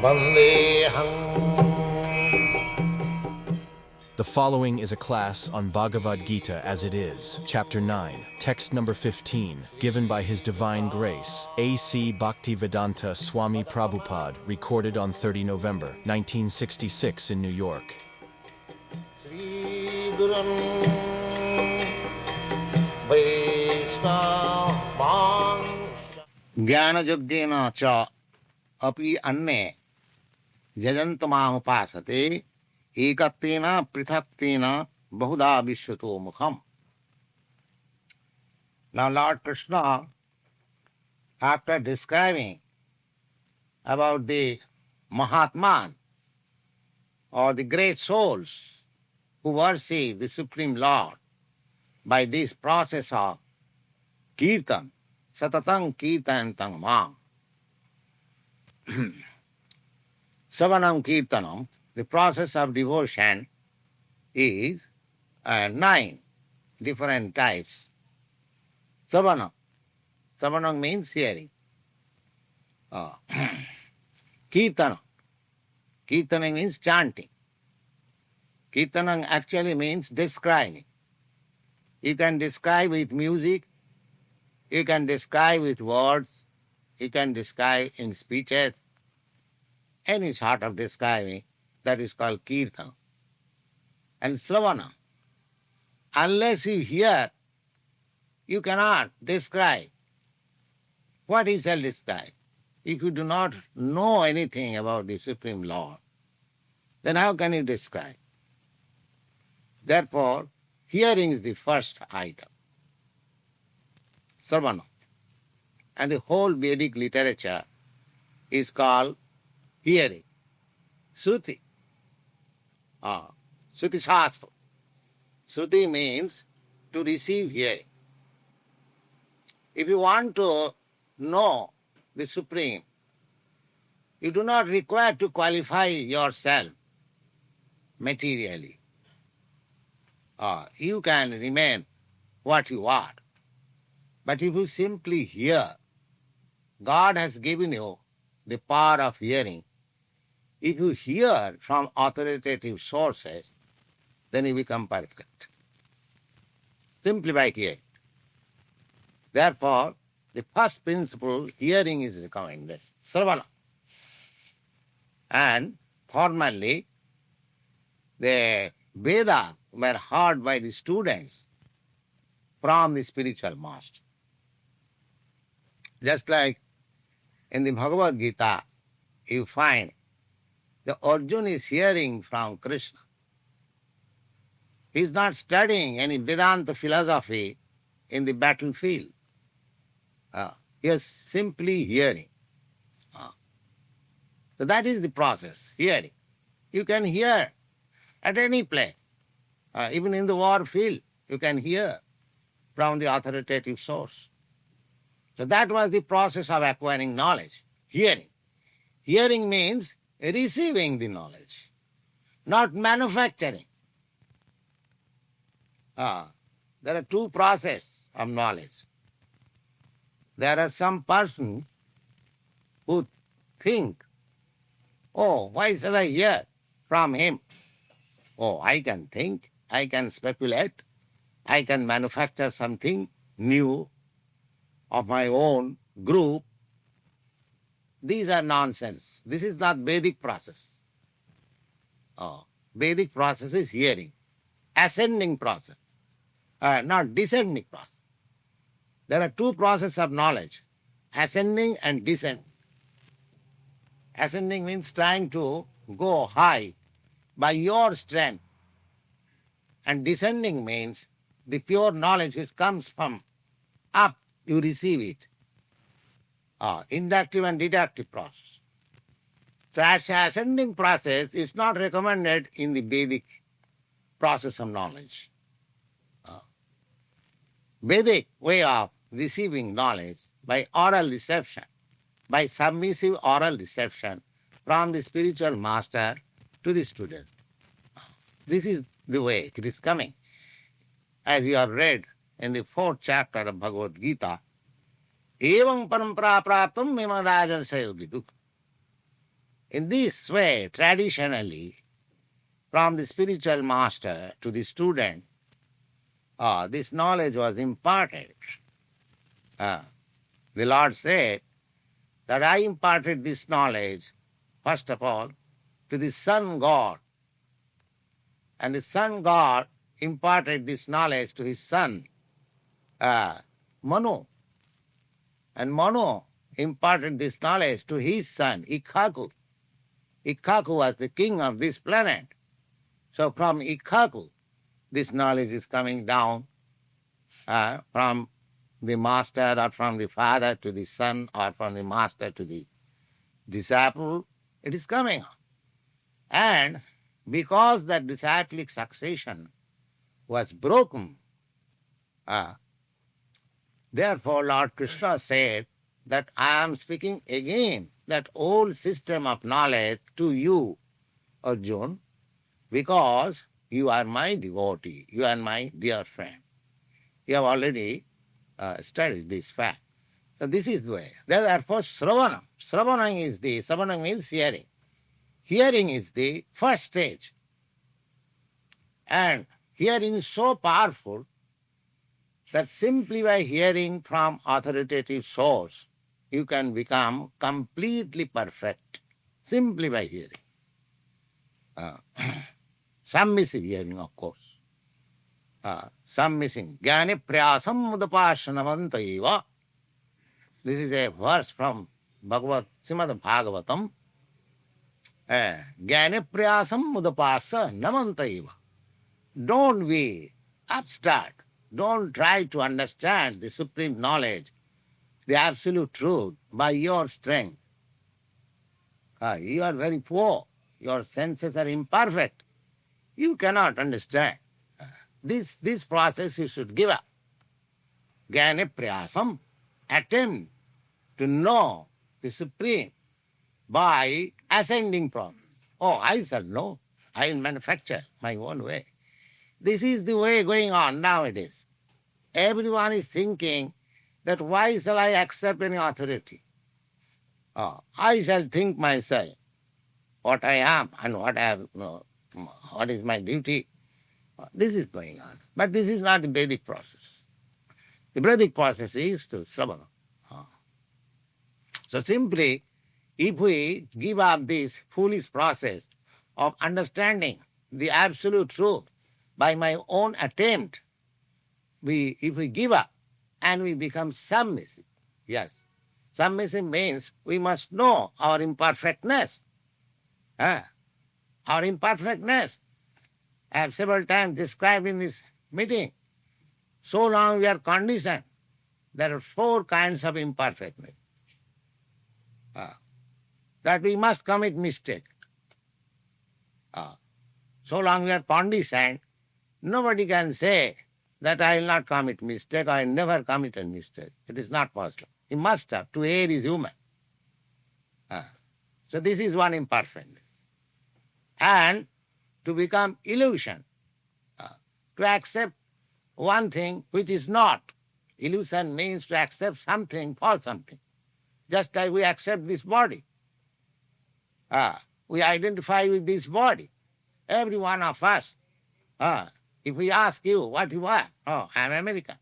The following is a class on Bhagavad Gita as it is, Chapter 9, Text number 15, given by His Divine Grace, A.C. Bhaktivedanta Swami Prabhupada, recorded on 30 November, 1966 in New York. Jnana cha api anne jajantamamupaasate ekattena prithakena bahuda vishwato mukham. Now Lord Krishna, after describing about the Mahatman or the great souls who worship the Supreme Lord by this process of kirtan, satatang kirtantam mam. Savanam kirtanam, the process of devotion is 9 different types. Savanam. Savanam means hearing. Kirtanam. Kirtanam means chanting. Kirtanam actually means describing. You can describe with music, you can describe with words, you can describe in speeches, any sort of describing, that is called kirtan. And sravana, unless you hear, you cannot describe. What is shall describe? If you do not know anything about the Supreme Lord, then how can you describe? Therefore, hearing is the first item, sravana. And the whole Vedic literature is called hearing. Shruti. Shruti Shastra. Shruti means to receive hearing. If you want to know the Supreme, you do not require to qualify yourself materially. You can remain what you are. But if you simply hear, God has given you the power of hearing. If you hear from authoritative sources, then you become perfect. Simply by hearing. Therefore, the first principle, hearing, is recommended. Sravana. And formerly, the Vedas were heard by the students from the spiritual master. Just like in the Bhagavad Gita, you find the Arjuna is hearing from Krishna. He is not studying any Vedanta philosophy in the battlefield. He is simply hearing. So that is the process, hearing. You can hear at any place. Even in the war field, you can hear from the authoritative source. So that was the process of acquiring knowledge, hearing. Hearing means receiving the knowledge, not manufacturing. There are two processes of knowledge. There are some person who think, oh, why should I hear from him? Oh, I can think, I can speculate, I can manufacture something new of my own group. These are nonsense. This is not Vedic process. Vedic process is hearing, ascending process, not descending process. There are two processes of knowledge, ascending and descending. Ascending means trying to go high by your strength. And descending means the pure knowledge which comes from up, you receive it. Inductive and deductive process. So ascending process is not recommended in the Vedic process of knowledge. Vedic way of receiving knowledge by oral reception, by submissive oral reception from the spiritual master to the student. This is the way it is coming. As you have read in the 4th chapter of Bhagavad Gita, evam parampara praptam mimadajan sayoviduk. In this way, traditionally, from the spiritual master to the student, this knowledge was imparted. The Lord said that I imparted this knowledge, first of all, to the Sun God. And the Sun God imparted this knowledge to his son, Manu. And Manu imparted this knowledge to his son, Ikhaku. Ikhaku was the king of this planet. So from Ikhaku, this knowledge is coming down from the master or from the father to the son or from the master to the disciple. It is coming. And because that disciplic succession was broken, therefore Lord Krishna said that I am speaking again that old system of knowledge to you, Arjun, because you are my devotee, you are my dear friend. You have already studied this fact. So this is the way. Therefore, Sravana. Sravana means hearing. Hearing is the first stage. And hearing is so powerful that simply by hearing from authoritative source, you can become completely perfect, simply by hearing. Some missing hearing, of course. Some missing. Jnane prayasam mudapashanamantaiva. This is a verse from Srimad Bhagavatam. Jnane prayasam mudapasa namantaiva. Don't be upstart. Don't try to understand the supreme knowledge, the absolute truth by your strength. You are very poor. Your senses are imperfect. You cannot understand. This process you should give up. Jnane prayasam, attempt to know the supreme by ascending process. Oh, I shall know. I will manufacture my own way. This is the way going on nowadays. Everyone is thinking that why shall I accept any authority? I shall think myself what I am and what is my duty. This is going on. But this is not the Vedic process. The Vedic process is to Sravana. So simply, if we give up this foolish process of understanding the absolute truth by my own attempt, if we give up and we become submissive, yes, submissive means we must know our imperfectness. Our imperfectness. I have several times described in this meeting. So long we are conditioned. There are 4 kinds of imperfectness. That we must commit mistake. So long we are conditioned, nobody can say that I will not commit mistake, I never commit a mistake. It is not possible. He must have. To err is human. So this is one imperfectness. And to become illusion, to accept one thing which is not. Illusion means to accept something for something. Just like we accept this body. We identify with this body. Every one of us. If we ask you what you are, oh, I am American.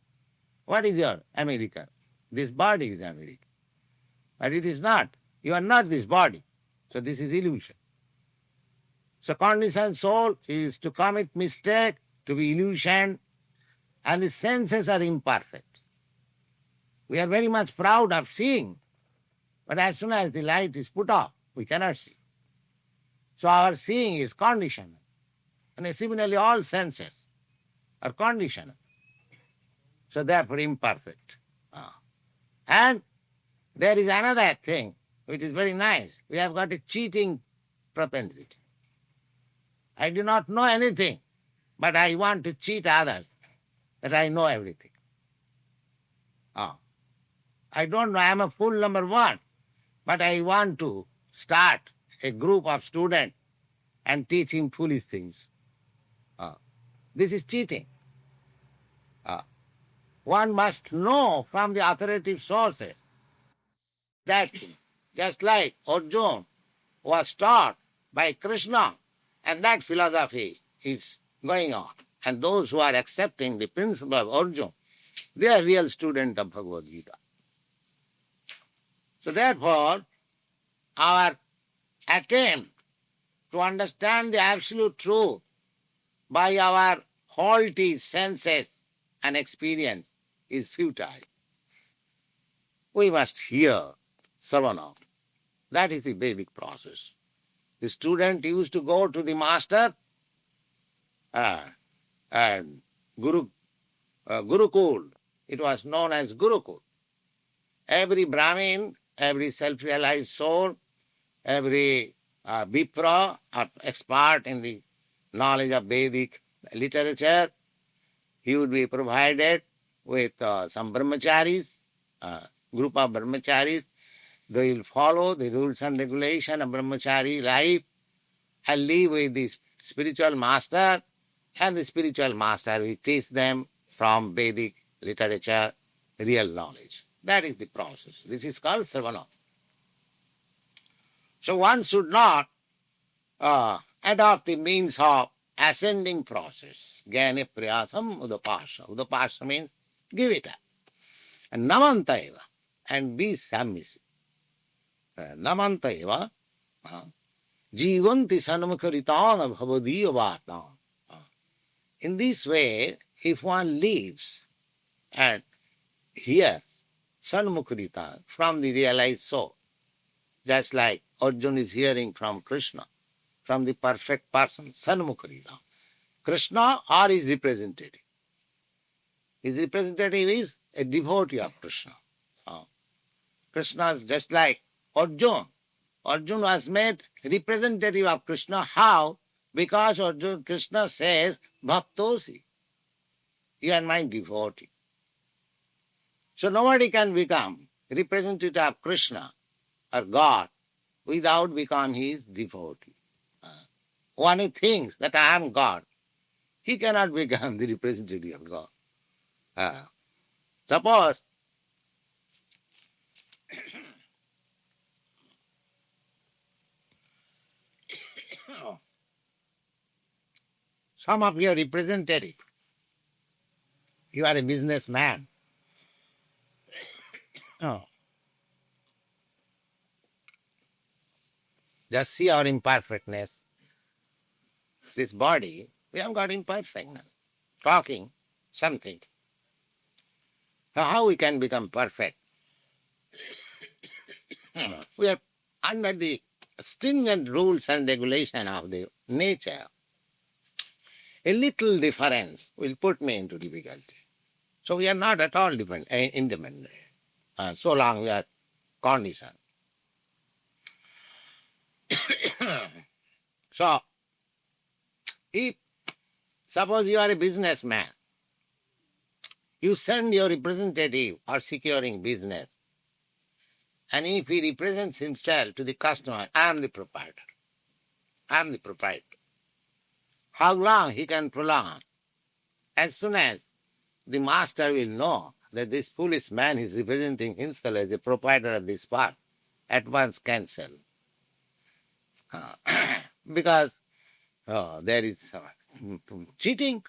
What is your American? This body is American. But it is not. You are not this body. So this is illusion. So conditioned soul is to commit mistake, to be illusion, and the senses are imperfect. We are very much proud of seeing, but as soon as the light is put off, we cannot see. So our seeing is conditional. And similarly, all senses are conditional. So therefore imperfect. And there is another thing which is very nice. We have got a cheating propensity. I do not know anything, but I want to cheat others that I know everything. I don't know, I am a fool number 1, but I want to start a group of students and teach him foolish things. This is cheating. One must know from the authoritative sources that just like Arjuna was taught by Krishna, and that philosophy is going on. And those who are accepting the principle of Arjuna, they are real students of Bhagavad Gita. So therefore, our attempt to understand the absolute truth by our faulty senses and experience is futile. We must hear Savana. That is the basic process. The student used to go to the master and Gurukul. It was known as Gurukul. Every Brahmin, every self-realized soul, every Vipra or expert in the knowledge of Vedic literature, he would be provided with some brahmacharis, group of brahmacharis. They will follow the rules and regulation of brahmachari life and live with the spiritual master, and the spiritual master will teach them from Vedic literature real knowledge. That is the process. This is called Sravana. So one should not adopt the means of ascending process. Jnana priyasam udapasha. Udapasha means give it up. And namanta eva, and be submissive. Namanta eva, jivanti sanmukharitana bhavadiya vartam. In this way, if one lives and hears sanmukharita from the realized soul, just like Arjuna is hearing from Krishna, from the perfect person, sanmukharita, Krishna or his representative. His representative is a devotee of Krishna. Krishna is just like Arjuna. Arjuna was made representative of Krishna. How? Because Krishna says, Bhaktosi, you are my devotee. So nobody can become representative of Krishna or God without becoming his devotee. One who thinks that I am God, he cannot become the representative of God. Suppose some of your representative, you are a businessman. Just see our imperfectness. This body, we have got imperfectness. Talking something. How we can become perfect? We are under the stringent rules and regulation of the nature. A little difference will put me into difficulty. So we are not at all independent. So long we are conditioned. So, if suppose you are a businessman, you send your representative or securing business, and if he represents himself to the customer, I am the proprietor. I am the proprietor. How long he can prolong? As soon as the master will know that this foolish man is representing himself as a proprietor of this part, at once cancel. Because there is cheating.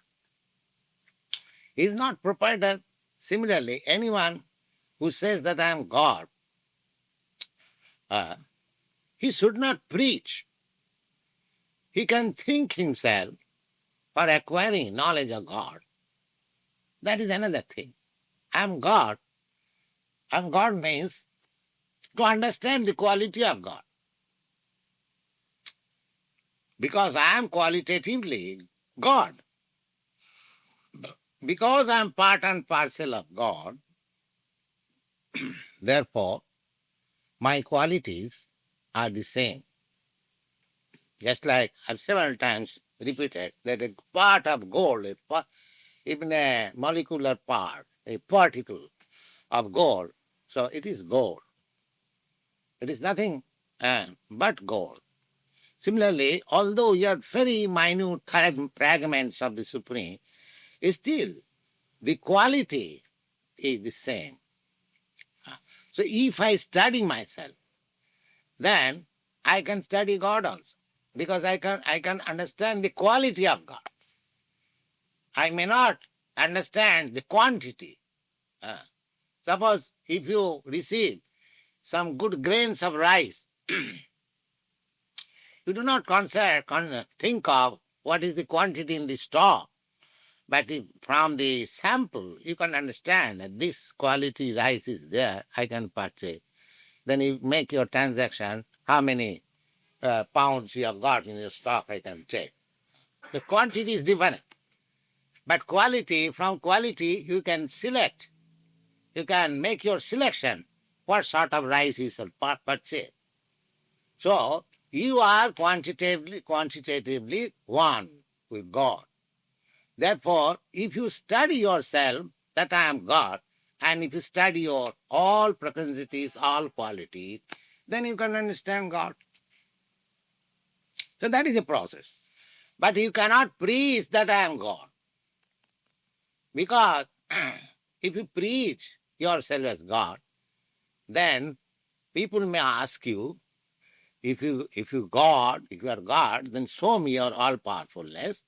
He is not proprietor. Similarly, anyone who says that I am God, he should not preach. He can think himself for acquiring knowledge of God. That is another thing. I am God. I am God means to understand the quality of God. Because I am qualitatively God. Because I am part and parcel of God, therefore, my qualities are the same. Just like I've several times repeated that a part of gold, even a molecular part, a particle of gold, so it is gold. It is nothing but gold. Similarly, although we are very minute fragments of the Supreme, still the quality is the same. So if I study myself, then I can study God also, because I can understand the quality of God. I may not understand the quantity. Suppose if you receive some good grains of rice, you do not think of what is the quantity in the store, but from the sample you can understand that this quality rice is there, I can purchase. Then you make your transaction, how many pounds you have got in your stock, I can check. The quantity is different. But quality, from quality you can select. You can make your selection, what sort of rice you shall purchase. So you are quantitatively one with God. Therefore, if you study yourself that I am God, and if you study your all propensities, all qualities, then you can understand God. So that is a process. But you cannot preach that I am God. Because if you preach yourself as God, then people may ask you, if you are God, then show me your all powerfulness.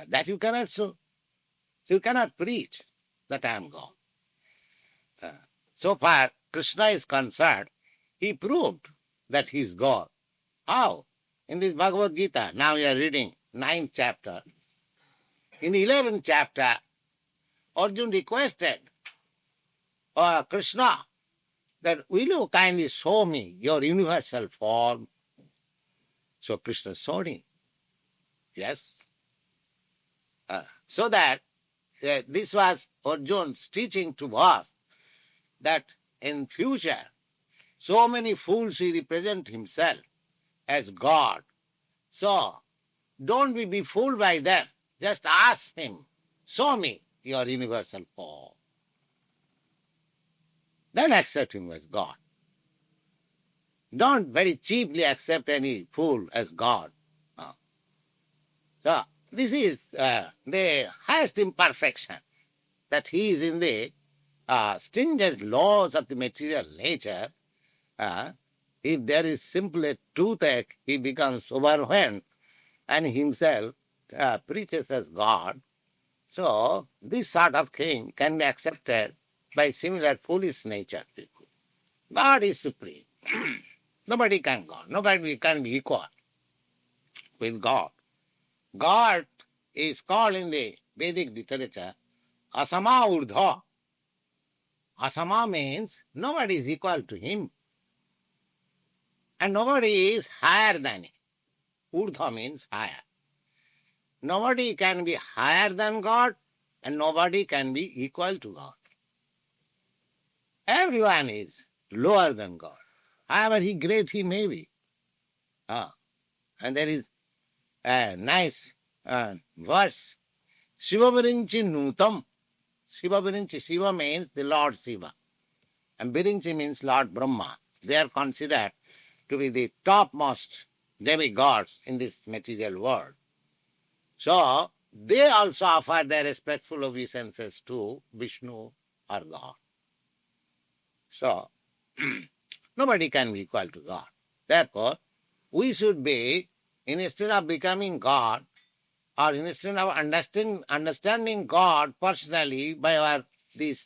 That you cannot show. So you cannot preach that I am God. So far Krishna is concerned, he proved that he is God. How? In this Bhagavad Gita, now we are reading 9th chapter. In the 11th chapter, Arjuna requested Krishna that will you kindly show me your universal form? So Krishna showed him. Yes. So that this was Arjuna's teaching to us, that in future so many fools he represent himself as God. So don't be fooled by them. Just ask him, show me your universal form. Then accept him as God. Don't very cheaply accept any fool as God. So this is the highest imperfection, that he is in the stringent laws of the material nature. If there is simply a toothache, he becomes overwhelmed and himself preaches as God. So this sort of thing can be accepted by similar foolish nature people. God is supreme. Nobody can God. Nobody can be equal with God. God is called in the Vedic literature Asama Urdha. Asama means nobody is equal to him. And nobody is higher than him. Urdha means higher. Nobody can be higher than God, and nobody can be equal to God. Everyone is lower than God. However great he may be. And there is a nice verse. Shiva Virinchi Nutam. Shiva Virinchi. Shiva means the Lord Shiva. And Virinchi means Lord Brahma. They are considered to be the topmost demigods in this material world. So they also offer their respectful obeisances to Vishnu or God. So nobody can be equal to God. Therefore, we should be, instead of becoming God, or instead of understanding God personally by our this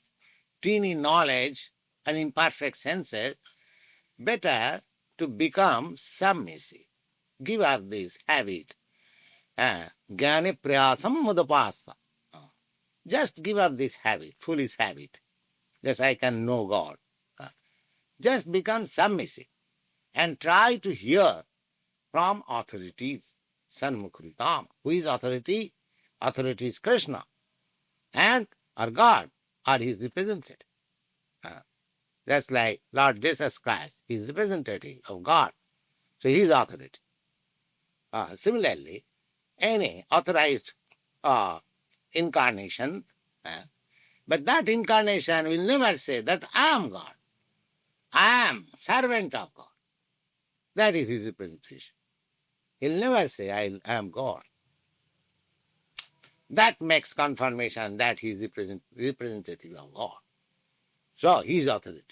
teeny knowledge and imperfect senses, better to become submissive. Give up this habit. Jnane prayasam mudapasa. Just give up this habit, foolish habit. Just I can know God. Just become submissive and try to hear from authorities. Sanmukhritam. Who is authority? Authority is Krishna and or God or his representative. Just like Lord Jesus Christ is representative of God. So he is authority. Similarly, any authorized incarnation, but that incarnation will never say that I am God. I am servant of God. That is his representation. He'll never say I am God. That makes confirmation that he is representative of God. So he is authority.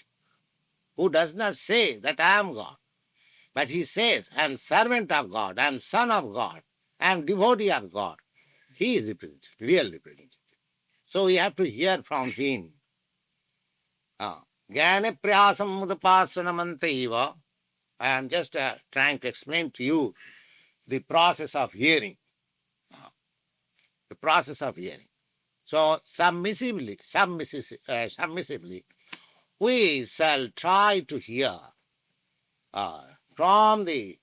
Who does not say that I am God. But he says, I am servant of God, I am son of God, I am devotee of God. He is representative, real representative. So we have to hear from him. Jnana prayasam mudapasana. I am just trying to explain to you the process of hearing. The process of hearing. So submissively, we shall try to hear from the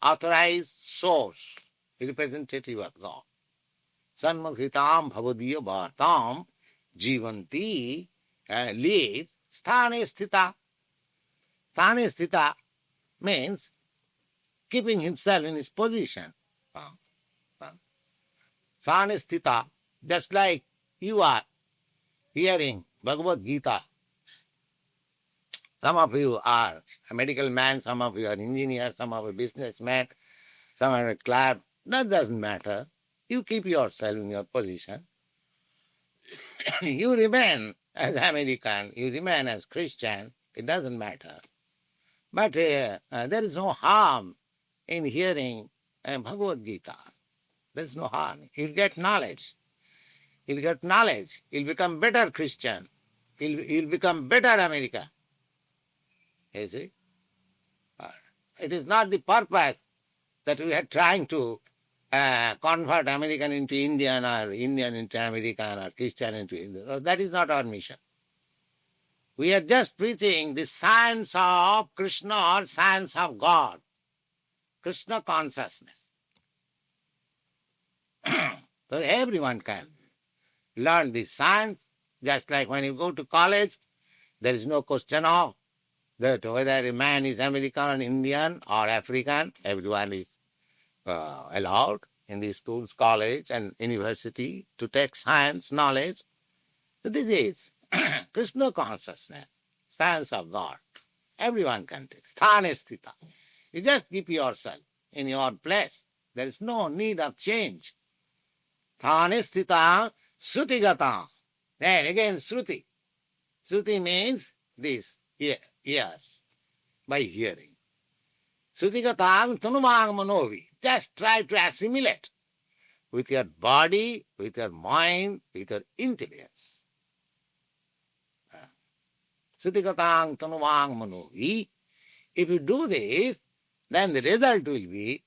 authorized source, representative of God. Sanmukhitam bhavadiya bhartam jivanti live sthane sthita. Sthane sthita means keeping himself in his position. Sthane sthita, just like you are hearing Bhagavad Gita. Some of you are a medical man, some of you are engineers, some of you are businessmen, some are a clerk. That doesn't matter. You keep yourself in your position. You remain as American, you remain as Christian, it doesn't matter. But there is no harm in hearing Bhagavad Gita. There is no harm. You'll get knowledge. You'll get knowledge. You'll become better Christian. You'll become better American. You see? It is not the purpose that we are trying to convert American into Indian or Indian into American or Christian into Indian. That is not our mission. We are just preaching the science of Krishna or science of God. Krishna consciousness. So everyone can learn this science, just like when you go to college, there is no question of that whether a man is American or Indian or African, everyone is allowed in the schools, college and university to take science, knowledge. So this is Krishna consciousness, science of God. Everyone can take. Sthane sthita. You just keep yourself in your place. There is no need of change. Sthane sthita srutigata. Then again Shruti. Shruti means this, ears, by hearing. Srutigatam tanumang manovi. Just try to assimilate with your body, with your mind, with your intelligence. Srutigatam tanumang manovi. If you do this, then the result will be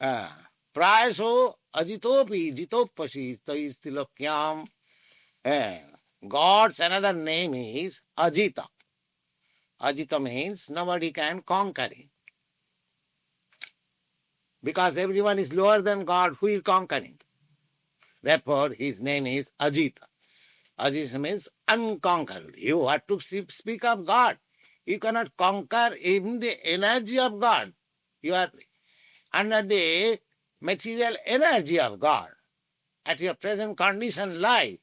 prayaso ajitopi jitopasi taistilokhyam. God's another name is Ajita. Ajita means nobody can conquer him. Because everyone is lower than God, who is conquering? Therefore, his name is Ajita. Ajita means unconquerable. You have to speak of God. You cannot conquer even the energy of God. You are under the material energy of God. At your present condition life,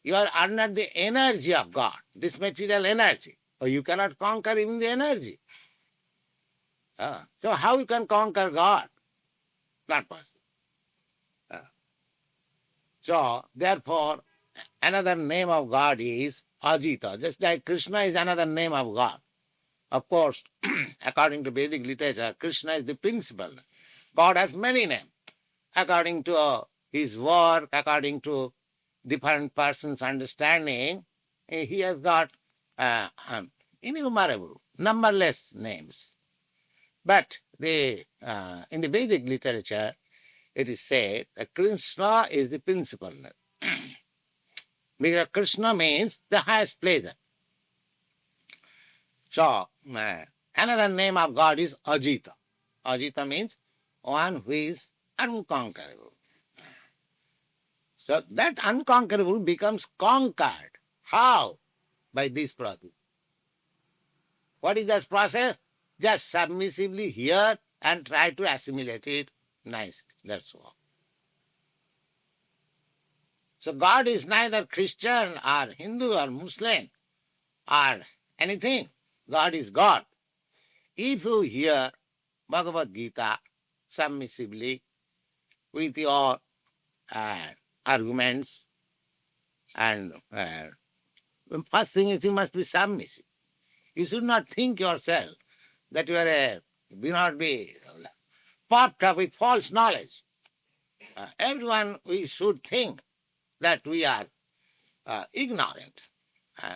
you are under the energy of God, this material energy. So you cannot conquer even the energy. So how you can conquer God? Not possible. So therefore, another name of God is Ajita. Just like Krishna is another name of God. Of course, according to Vedic literature, Krishna is the principal. God has many names. According to his work, according to different persons' understanding, he has got innumerable, numberless names. But in the Vedic literature, it is said that Krishna is the principal name. Because Krishna means the highest pleasure. So, another name of God is Ajita. Ajita means one who is unconquerable. So that unconquerable becomes conquered. How? By this process. What is this process? Just submissively hear and try to assimilate it nicely. That's all. So God is neither Christian or Hindu or Muslim or anything. God is God. If you hear Bhagavad Gita submissively with your arguments, and first thing is you must be submissive. You should not think yourself that do not be puffed up with false knowledge. Everyone, we should think that we are ignorant.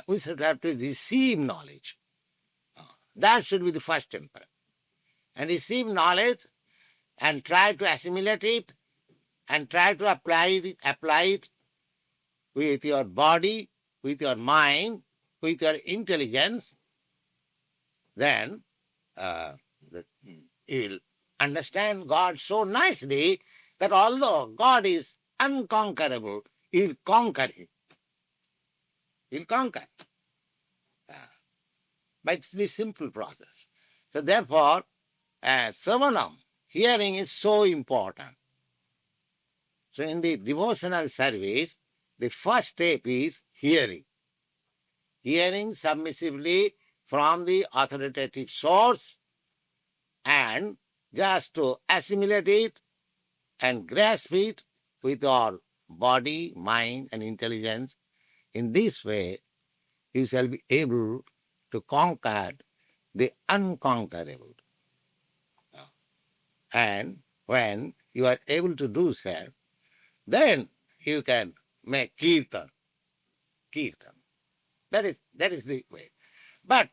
We should have to receive knowledge. That should be the first temper. And receive knowledge and try to assimilate it and try to apply it with your body, with your mind, with your intelligence. Then you'll understand God so nicely that although God is unconquerable, He'll conquer Him. He'll conquer by this simple process. So therefore, Savanam, hearing is so important. So in the devotional service, the first step is hearing. Hearing submissively from the authoritative source and just to assimilate it and grasp it with our body, mind and intelligence. In this way, you shall be able to conquer the unconquerable. And when you are able to do so, then you can make kirtan. Kirtan. That is the way. But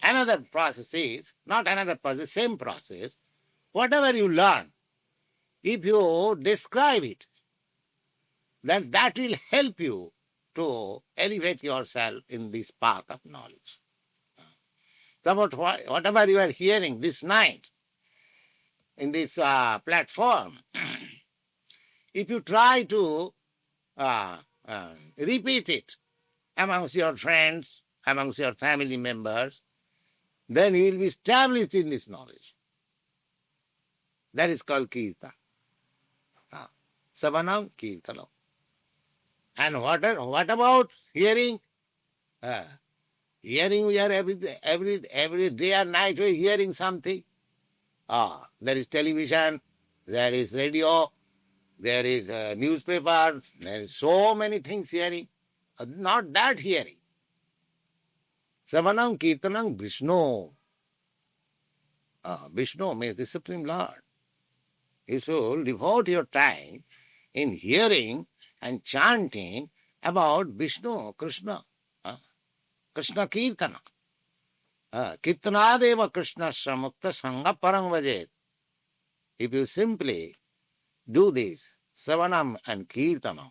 another process is, not another process, same process, whatever you learn, if you describe it, then that will help you to elevate yourself in this path of knowledge. So whatever you are hearing this night in this platform, if you try to repeat it amongst your friends, amongst your family members, then you will be established in this knowledge. That is called kirtan. Savanam kirtanam. And what about hearing? Hearing, we are every day or night we are hearing something. There is television, there is radio, there is a newspaper, there is so many things hearing. Not that hearing. Savanam kirtanam Vishnu. Vishnu means the Supreme Lord. You should devote your time in hearing and chanting about Vishnu, Krishna. Krishna kirtana. Kirtanadeva Krishna samukta sangha parang vajet. If you simply do this, Savanam and Kirtanam,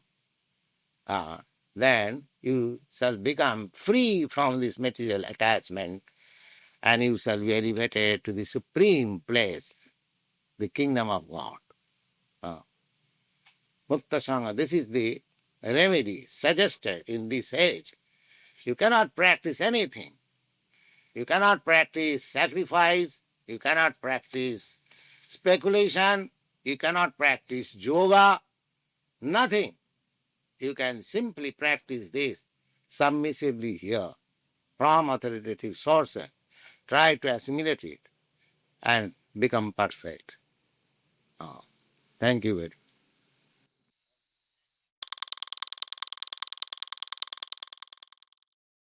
then you shall become free from this material attachment and you shall be elevated to the supreme place, the kingdom of God. Mukta Sangha, this is the remedy suggested in this age. You cannot practice anything. You cannot practice sacrifice. You cannot practice speculation. You cannot practice yoga. Nothing. You can simply practice this submissively here from authoritative sources. Try to assimilate it and become perfect. Thank you very much.